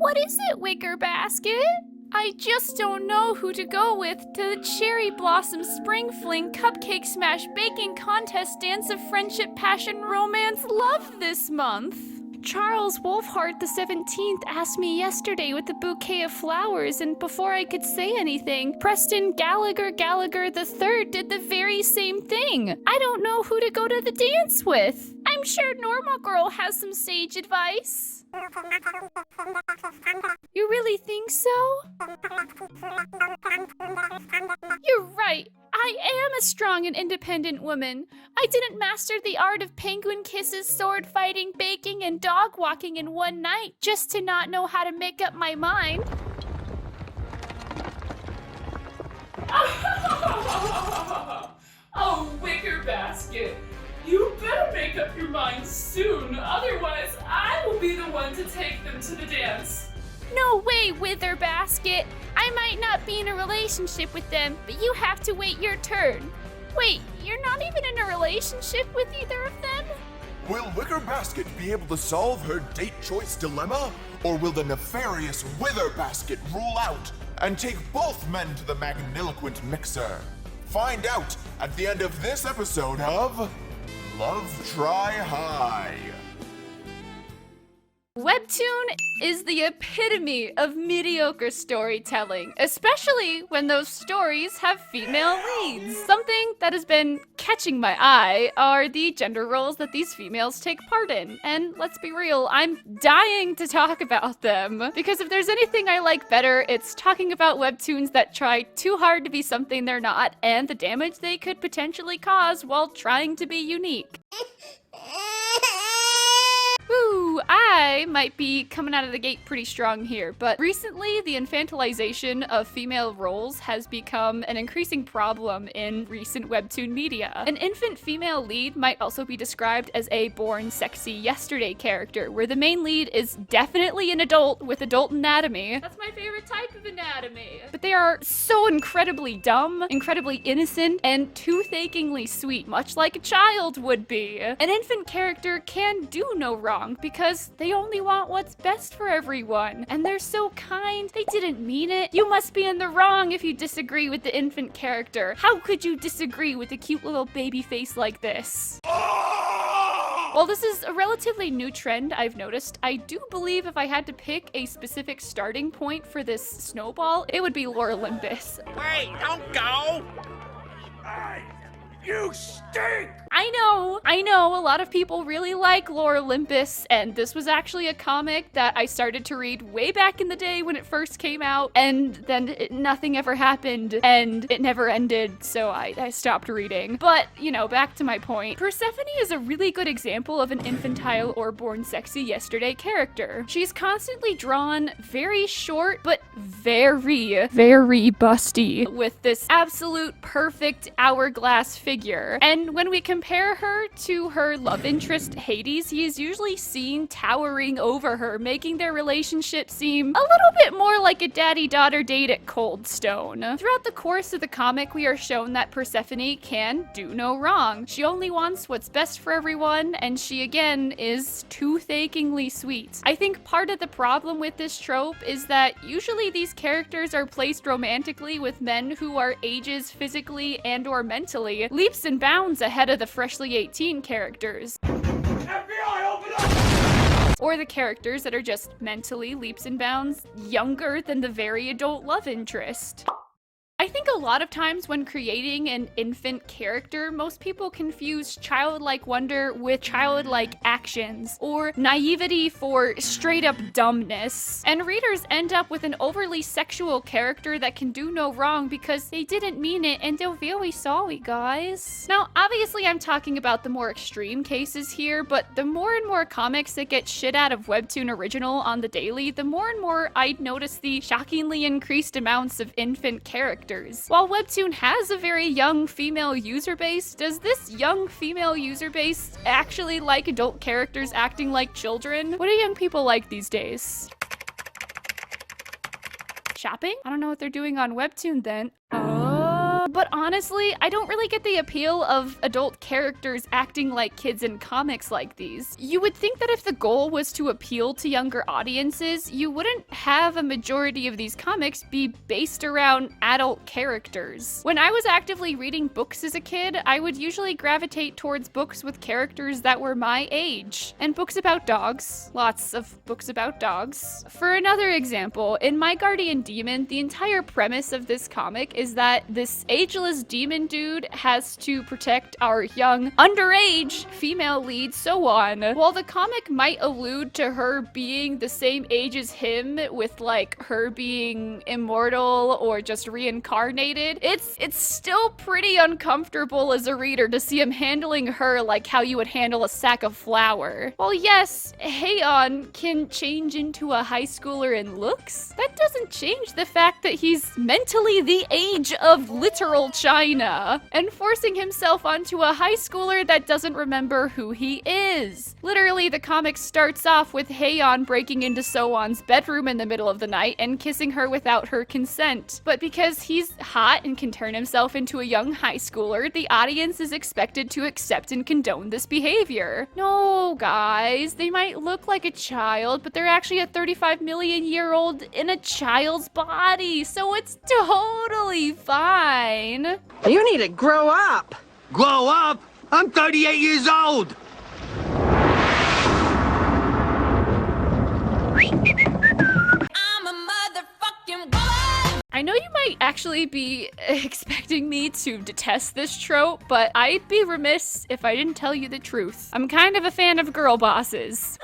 What is it, Wicker Basket? I just don't know who to go with to the Cherry Blossom Spring Fling Cupcake Smash Baking Contest Dance of Friendship, Passion, Romance, Love this month. Charles Wolfhart the 17th asked me yesterday with a bouquet of flowers, and before I could say anything, Preston Gallagher the 3rd did the very same thing. I don't know who to go to the dance with. I'm sure Normal Girl has some sage advice. You really think so? You're right. I am a strong and independent woman. I didn't master the art of penguin kisses, sword fighting, baking, and dog walking in one night just to not know how to make up my mind. Oh, Wicker Basket. You better make up your mind soon, otherwise I will be the one to take them to the dance. No way, Wither Basket. I might not be in a relationship with them, but you have to wait your turn. Wait, you're not even in a relationship with either of them? Will Wicker Basket be able to solve her date choice dilemma? Or will the nefarious Wither Basket rule out and take both men to the magniloquent mixer? Find out at the end of this episode of Love Try High. Webtoon is the epitome of mediocre storytelling, especially when those stories have female leads. Something that has been catching my eye are the gender roles that these females take part in. And let's be real, I'm dying to talk about them. Because if there's anything I like better, it's talking about webtoons that try too hard to be something they're not, and the damage they could potentially cause while trying to be unique. Ooh, I might be coming out of the gate pretty strong here, but recently the infantilization of female roles has become an increasing problem in recent webtoon media. An infant female lead might also be described as a born sexy yesterday character, where the main lead is definitely an adult with adult anatomy. That's my favorite type of anatomy. But they are so incredibly dumb, incredibly innocent, and tooth-achingly sweet, much like a child would be. An infant character can do no wrong because they only want what's best for everyone. And they're so kind, they didn't mean it. You must be in the wrong if you disagree with the infant character. How could you disagree with a cute little baby face like this? While this is a relatively new trend I've noticed, I do believe if I had to pick a specific starting point for this snowball, it would be Lore Olympus. Wait, don't go! You stink! I know, a lot of people really like Lore Olympus, and this was actually a comic that I started to read way back in the day when it first came out, and then nothing ever happened, and it never ended, so I stopped reading. But, you know, back to my point. Persephone is a really good example of an infantile or born sexy yesterday character. She's constantly drawn very short, but very, very busty, with this absolute perfect hourglass figure. And when we compare her to her love interest Hades, he is usually seen towering over her, making their relationship seem a little bit more like a daddy-daughter date at Cold Stone. Throughout the course of the comic, we are shown that Persephone can do no wrong. She only wants what's best for everyone, and she again is tooth-achingly sweet. I think part of the problem with this trope is that usually these characters are placed romantically with men who are ages physically and or mentally leaps and bounds ahead of the freshly 18 characters. FBI, open up! Or the characters that are just mentally leaps and bounds younger than the very adult love interest. I think a lot of times when creating an infant character, most people confuse childlike wonder with childlike actions, or naivety for straight up dumbness. And readers end up with an overly sexual character that can do no wrong because they didn't mean it and they're very sorry, guys. Now, obviously I'm talking about the more extreme cases here, but the more and more comics that get shit out of Webtoon Original on the daily, the more and more I'd notice the shockingly increased amounts of infant characters. While Webtoon has a very young female user base, does this young female user base actually like adult characters acting like children? What do young people like these days? Shopping? I don't know what they're doing on Webtoon then. Oh. But honestly, I don't really get the appeal of adult characters acting like kids in comics like these. You would think that if the goal was to appeal to younger audiences, you wouldn't have a majority of these comics be based around adult characters. When I was actively reading books as a kid, I would usually gravitate towards books with characters that were my age. And books about dogs. Lots of books about dogs. For another example, in My Guardian Demon, the entire premise of this comic is that this ageless demon dude has to protect our young, underage female lead, so on. While the comic might allude to her being the same age as him, with like her being immortal or just reincarnated, it's still pretty uncomfortable as a reader to see him handling her like how you would handle a sack of flour. Well, yes, Heian can change into a high schooler in looks. That doesn't change the fact that he's mentally the age of literal China and forcing himself onto a high schooler that doesn't remember who he is. Literally, the comic starts off with Heian breaking into So-On's bedroom in the middle of the night and kissing her without her consent. But because he's hot and can turn himself into a young high schooler, the audience is expected to accept and condone this behavior. No, guys, they might look like a child, but they're actually a 35 million year old in a child's body, so it's totally fine. You need to grow up. Grow up? I'm 38 years old. I know you might actually be expecting me to detest this trope, but I'd be remiss if I didn't tell you the truth. I'm kind of a fan of girl bosses.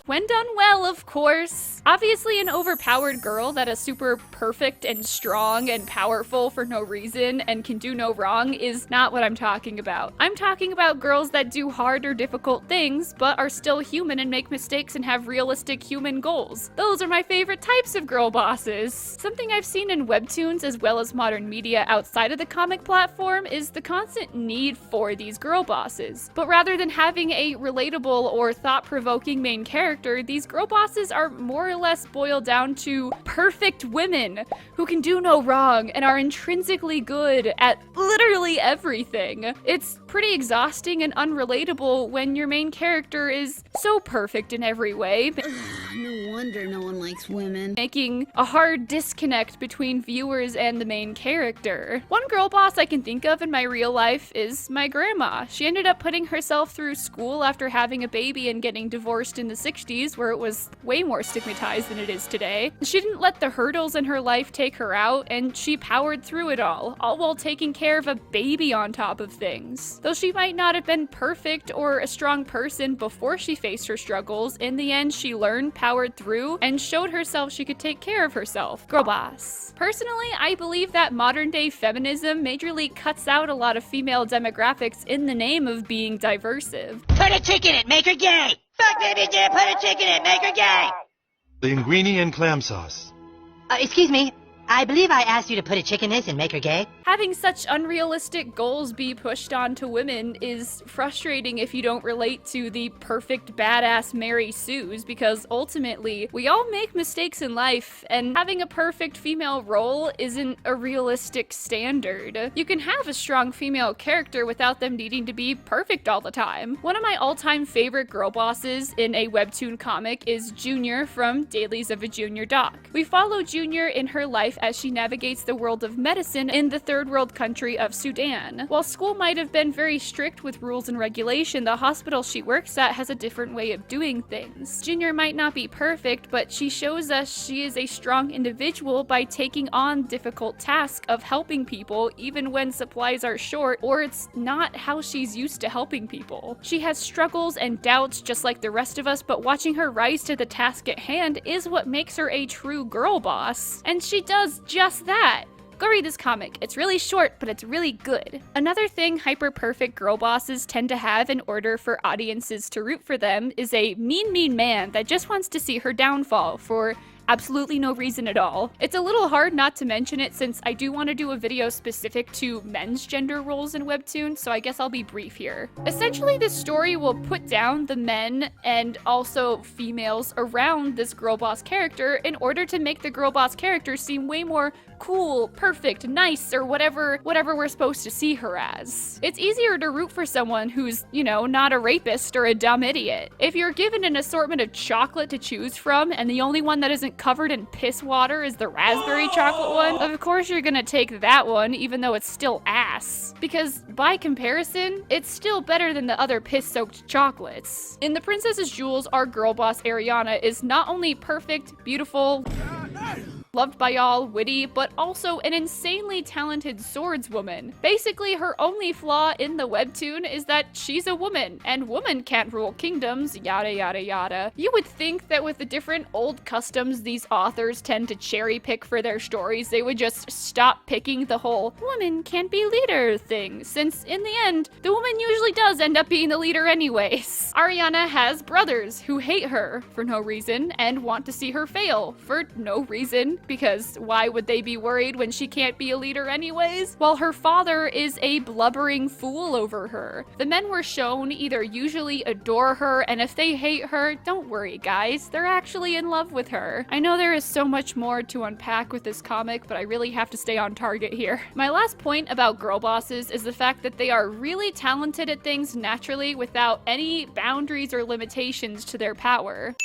When done well, of course. Obviously, an overpowered girl that is super perfect and strong and powerful for no reason and can do no wrong is not what I'm talking about. I'm talking about girls that do hard or difficult things, but are still human and make mistakes and have realistic human goals. Those are my favorite types of girl bosses. Something I've seen in webtoons as well as modern media outside of the comic platform is the constant need for these girl bosses. But rather than having a relatable or thought-provoking main character, these girl bosses are more or less boiled down to perfect women who can do no wrong and are intrinsically good at literally everything. It's pretty exhausting and unrelatable when your main character is so perfect in every way. No wonder no one likes women. Making a hard disconnect between viewers and the main character. One girl boss I can think of in my real life is my grandma. She ended up putting herself through school after having a baby and getting divorced in the 60s, where it was way more stigmatized than it is today. She didn't let the hurdles in her life take her out, and she powered through it all while taking care of a baby on top of things. Though she might not have been perfect or a strong person before she faced her struggles, in the end she learned, powered through, and showed herself she could take care of herself. Girl boss. Personally, I believe that modern day feminism majorly cuts out a lot of female demographics in the name of being diversive. Put a chick in it, make her gay! Fuck baby J, put a chick in it, make her gay! Linguine and clam sauce. Excuse me, I believe I asked you to put a chick in this and make her gay. Having such unrealistic goals be pushed onto women is frustrating if you don't relate to the perfect badass Mary Sues, because ultimately, we all make mistakes in life, and having a perfect female role isn't a realistic standard. You can have a strong female character without them needing to be perfect all the time. One of my all-time favorite girl bosses in a webtoon comic is Junior from Dailies of a Junior Doc. We follow Junior in her life as she navigates the world of medicine in the third world country of Sudan. While school might have been very strict with rules and regulation, the hospital she works at has a different way of doing things. Junior might not be perfect, but she shows us she is a strong individual by taking on difficult tasks of helping people even when supplies are short or it's not how she's used to helping people. She has struggles and doubts just like the rest of us, but watching her rise to the task at hand is what makes her a true girl boss. And she does just that. Go read this comic. It's really short, but it's really good. Another thing hyper-perfect girl bosses tend to have in order for audiences to root for them is a mean man that just wants to see her downfall for Absolutely no reason at all. It's a little hard not to mention it since I do want to do a video specific to men's gender roles in Webtoon, so I guess I'll be brief here. Essentially, this story will put down the men and also females around this girl boss character in order to make the girl boss character seem way more cool, perfect, nice, or whatever we're supposed to see her as. It's easier to root for someone who's, you know, not a rapist or a dumb idiot. If you're given an assortment of chocolate to choose from and the only one that isn't covered in piss water is the raspberry chocolate one, of course you're gonna take that one even though it's still ass. Because by comparison, it's still better than the other piss-soaked chocolates. In The Princess's Jewels, our girl boss Ariana is not only perfect, beautiful, loved by all, witty, but also an insanely talented swordswoman. Basically, her only flaw in the webtoon is that she's a woman, and women can't rule kingdoms, yada yada yada. You would think that with the different old customs these authors tend to cherry pick for their stories, they would just stop picking the whole woman can't be leader thing, since in the end, the woman usually does end up being the leader anyways. Ariana has brothers who hate her for no reason and want to see her fail for no reason, because why would they be worried when she can't be a leader anyways? While her father is a blubbering fool over her. The men we're shown either usually adore her, and if they hate her, don't worry guys, they're actually in love with her. I know there is so much more to unpack with this comic, but I really have to stay on target here. My last point about girl bosses is the fact that they are really talented at things naturally without any boundaries or limitations to their power.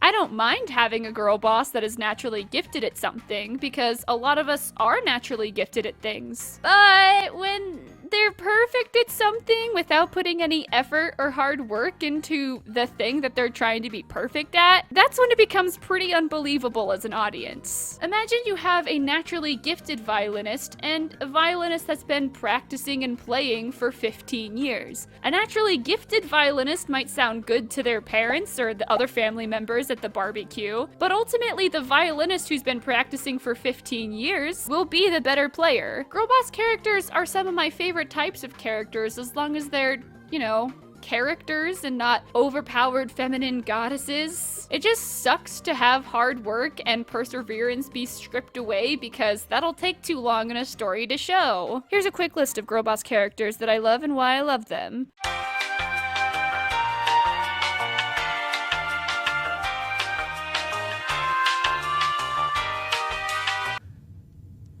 I don't mind having a girl boss that is naturally gifted at something, because a lot of us are naturally gifted at things. But when they're perfect at something without putting any effort or hard work into the thing that they're trying to be perfect at, that's when it becomes pretty unbelievable as an audience. Imagine you have a naturally gifted violinist and a violinist that's been practicing and playing for 15 years. A naturally gifted violinist might sound good to their parents or the other family members at the barbecue, but ultimately the violinist who's been practicing for 15 years will be the better player. Girl boss characters are some of my favorite types of characters as long as they're, you know, characters and not overpowered feminine goddesses. It just sucks to have hard work and perseverance be stripped away because that'll take too long in a story to show. Here's a quick list of girl boss characters that I love and why I love them.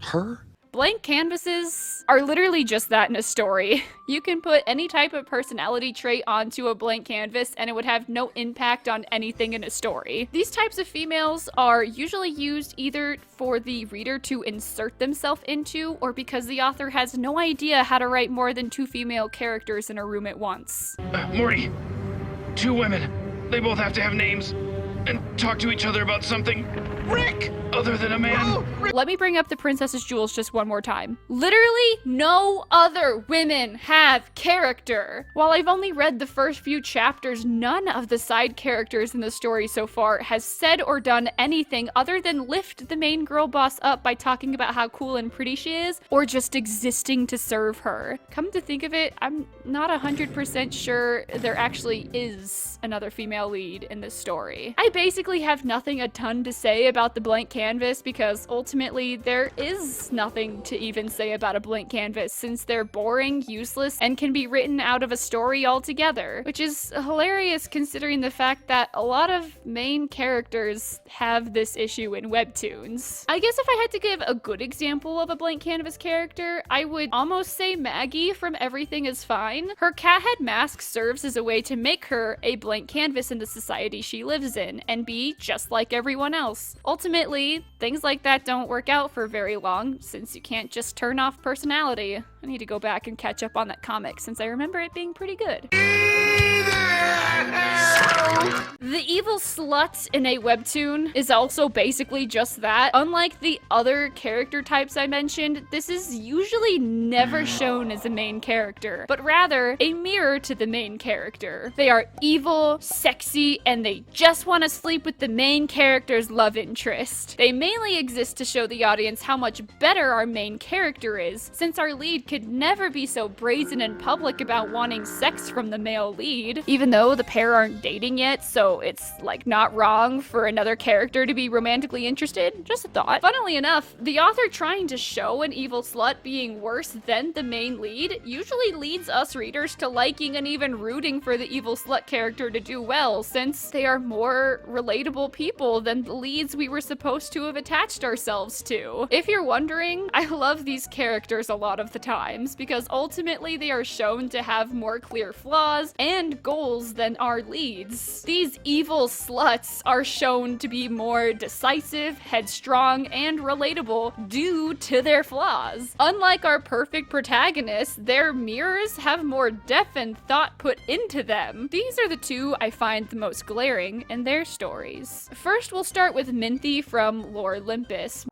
Her? Blank canvases are literally just that in a story. You can put any type of personality trait onto a blank canvas and it would have no impact on anything in a story. These types of females are usually used either for the reader to insert themselves into or because the author has no idea how to write more than 2 female characters in a room at once. Morty, 2 women. They both have to have names and talk to each other about something. Rick! Other than a man. Let me bring up The Princess's Jewels just one more time. Literally no other women have character. While I've only read the first few chapters, none of the side characters in the story so far has said or done anything other than lift the main girl boss up by talking about how cool and pretty she is, or just existing to serve her. Come to think of it, I'm not 100% sure there actually is another female lead in this story. I basically have nothing a ton to say about the blank canvas because ultimately there is nothing to even say about a blank canvas since they're boring, useless, and can be written out of a story altogether, which is hilarious considering the fact that a lot of main characters have this issue in webtoons. I guess if I had to give a good example of a blank canvas character, I would almost say Maggie from Everything is Fine. Her cat head mask serves as a way to make her a blank canvas in the society she lives in and be just like everyone else. Ultimately, things like that don't work out for very long since you can't just turn off personality. I need to go back and catch up on that comic since I remember it being pretty good. The evil slut in a webtoon is also basically just that. Unlike the other character types I mentioned, this is usually never shown as a main character, but rather a mirror to the main character. They are evil, sexy, and they just want to sleep with the main character's love interest. They mainly exist to show the audience how much better our main character is, since our lead could never be so brazen and public about wanting sex from the male lead, even though the pair aren't dating yet, so so it's like not wrong for another character to be romantically interested. Just a thought. Funnily enough, the author trying to show an evil slut being worse than the main lead usually leads us readers to liking and even rooting for the evil slut character to do well, since they are more relatable people than the leads we were supposed to have attached ourselves to. If you're wondering, I love these characters a lot of the times because ultimately they are shown to have more clear flaws and goals than our leads. These evil sluts are shown to be more decisive, headstrong, and relatable due to their flaws. Unlike our perfect protagonists, their mirrors have more depth and thought put into them. These are the two I find the most glaring in their stories. First, we'll start with Minty from Lore Olympus.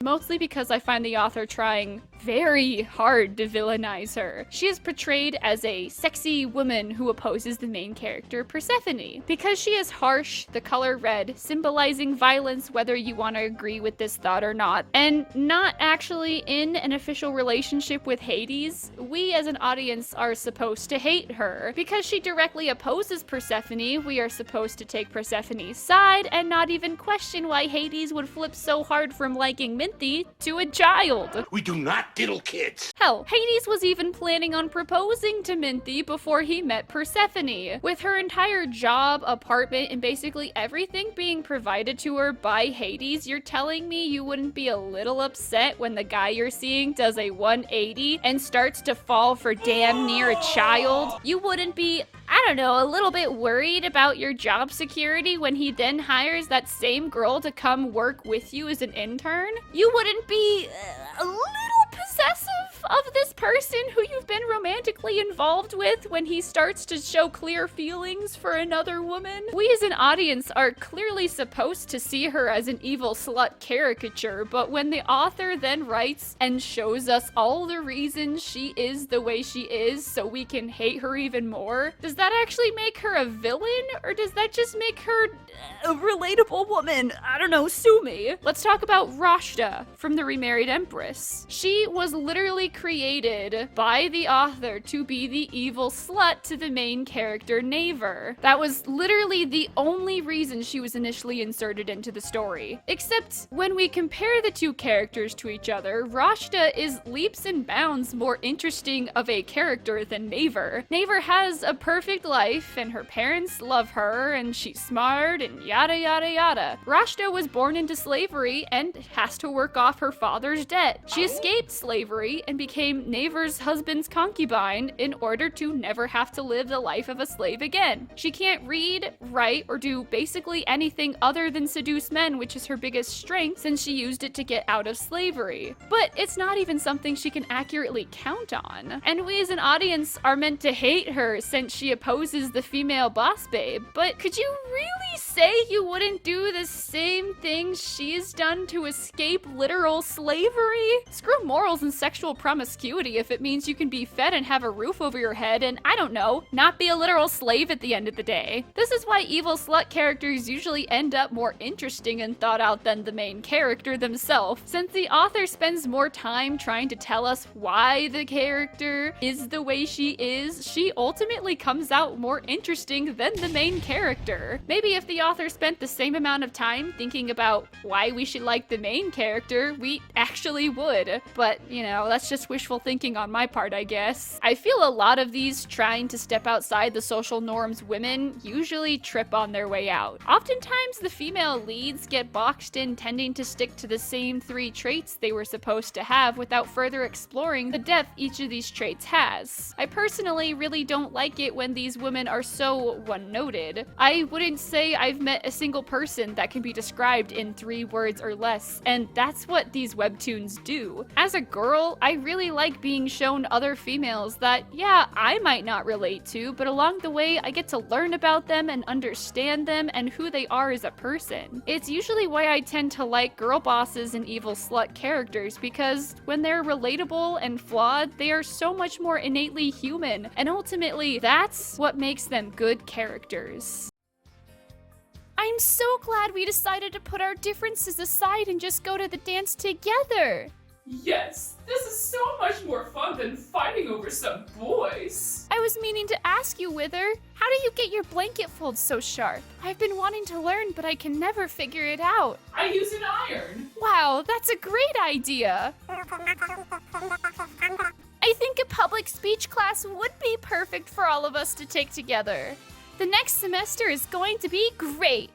Mostly because I find the author trying very hard to villainize her. She is portrayed as a sexy woman who opposes the main character, Persephone. Because she is harsh, the color red, symbolizing violence whether you want to agree with this thought or not, and not actually in an official relationship with Hades, we as an audience are supposed to hate her. Because she directly opposes Persephone, we are supposed to take Persephone's side and not even question why Hades would flip so hard from liking Minty to a child. We do not diddle kids. Hell, Hades was even planning on proposing to Minty before he met Persephone. With her entire job, apartment, and basically everything being provided to her by Hades, you're telling me you wouldn't be a little upset when the guy you're seeing does a 180 and starts to fall for damn near a child? You wouldn't be, I don't know, a little bit worried about your job security when he then hires that same girl to come work with you as an intern? You wouldn't be a little possessive of this person who you've been romantically involved with when he starts to show clear feelings for another woman? We as an audience are clearly supposed to see her as an evil slut caricature, but when the author then writes and shows us all the reasons she is the way she is so we can hate her even more, does that actually make her a villain, or does that just make her a relatable woman? I don't know, sue me. Let's talk about Rashta from The Remarried Empress. She was literally created by the author to be the evil slut to the main character, Naver. That was literally the only reason she was initially inserted into the story. Except when we compare the two characters to each other, Rashta is leaps and bounds more interesting of a character than Naver. Naver has a perfect life and her parents love her and she's smart and yada yada yada. Rashta was born into slavery and has to work off her father's debt. She escaped slavery and became Naver's husband's concubine in order to never have to live the life of a slave again. She can't read, write, or do basically anything other than seduce men, which is her biggest strength since she used it to get out of slavery. But it's not even something she can accurately count on. And we as an audience are meant to hate her since she opposes the female boss babe. But could you really say you wouldn't do the same thing she's done to escape literal slavery? Screw morals and sexual promiscuity if it means you can be fed and have a roof over your head and, I don't know, not be a literal slave at the end of the day. This is why evil slut characters usually end up more interesting and thought out than the main character themselves. Since the author spends more time trying to tell us why the character is the way she is, she ultimately comes out more interesting than the main character. Maybe if the author spent the same amount of time thinking about why we should like the main character, we actually would. But, you know, that's just wishful thinking on my part, I guess. I feel a lot of these trying to step outside the social norms women usually trip on their way out. Oftentimes, the female leads get boxed in tending to stick to the same 3 traits they were supposed to have without further exploring the depth each of these traits has. I personally really don't like it when these women are so one-noted. I wouldn't say I've met a single person that can be described in 3 words or less, and that's what these webtoons do. As a girl, I really like being shown other females that, yeah, I might not relate to, but along the way, I get to learn about them and understand them and who they are as a person. It's usually why I tend to like girl bosses and evil slut characters, because when they're relatable and flawed, they are so much more innately human, and ultimately, that's what makes them good characters. I'm so glad we decided to put our differences aside and just go to the dance together. Yes, this is so much more fun than fighting over some boys. I was meaning to ask you, Wither, how do you get your blanket folds so sharp? I've been wanting to learn, but I can never figure it out. I use an iron. Wow, that's a great idea. I think a public speech class would be perfect for all of us to take together. The next semester is going to be great.